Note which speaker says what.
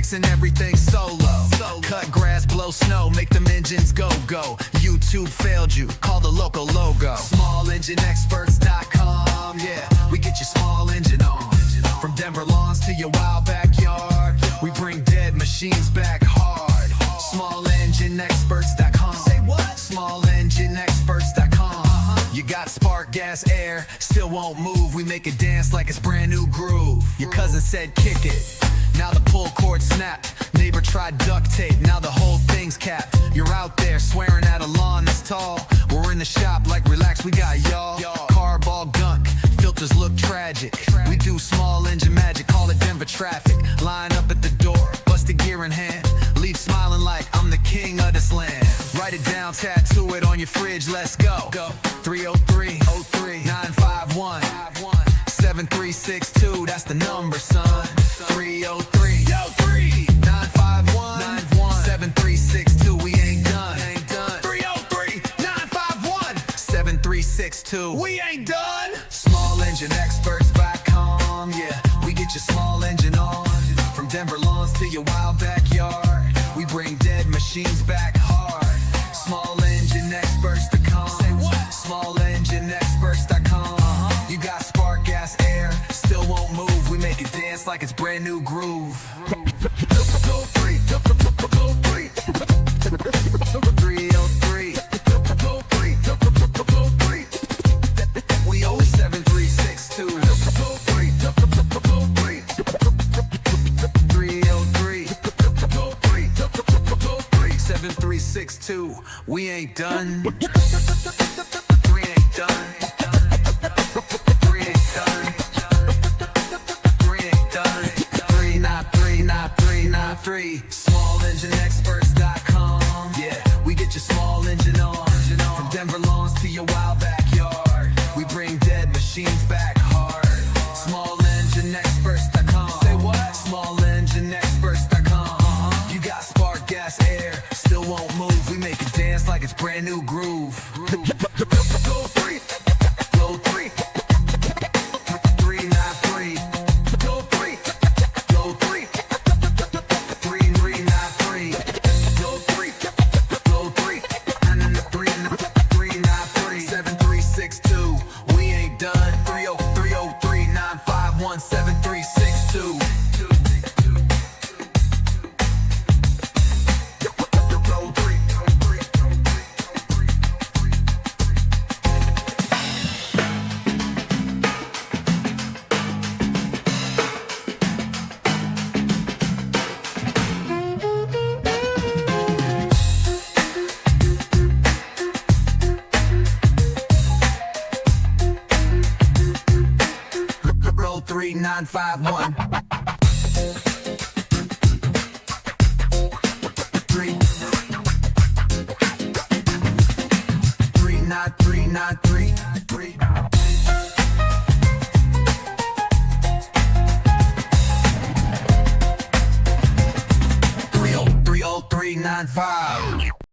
Speaker 1: fixing everything solo. Cut grass, blow snow, make them engines go. YouTube failed you, call the local logo. SmallEngineExperts.com, yeah, we get your small engine on. From Denver lawns to your wild backyard, we bring dead machines back hard. SmallEngineExperts.com. Say what? SmallEngineExperts.com. You got spark, gas, air, still won't move. We make it dance like it's brand new groove. Your cousin said kick it, now the pull cord snapped. Neighbor tried duct tape, now the whole thing's capped. You're out there swearing at a lawn that's tall. We're in the shop like relax, we got y'all. Carb all gunk, filters look tragic. We do small engine magic, call it Denver traffic. Line up at the door, bust a gear in hand. Leave smiling like I'm the king of this land. Write it down, tattoo it on your fridge, let's go. 303-951 7362, that's the number, son. 303-951 7362, we ain't done. 303-951 7362, we ain't done. SmallEngineExperts.com, yeah, we get your small engine on. From Denver lawns to your wild backyard, we bring dead machines back hard. SmallEngineExperts.com. Say what? SmallEngineExperts.com. You got spark, gas, air, still won't move. We make it dance like it's brand new groove. Go 3, go 3, 303. Go 3, go 3. We owe 7362. Go 3, go 3. 303. Go 3, go 7362. We ain't done. We ain't done. We ain't done. We ain't done. 3939393. SmallEngineExperts.com. Yeah, we get your small engine on. From Denver lawns to your wild backyard, we bring dead machines back hard. SmallEngineExperts.com. Say what? SmallEngineExperts.com. You got spark, gas, air, still won't move. We make it dance like it's brand new groove. Go 3, go 3, 393. Go 3, go 3, 3393. Go 3, go 3, 393 7362. We ain't done. 303-951 7362. Roll 3951. 39393. Three 303-95.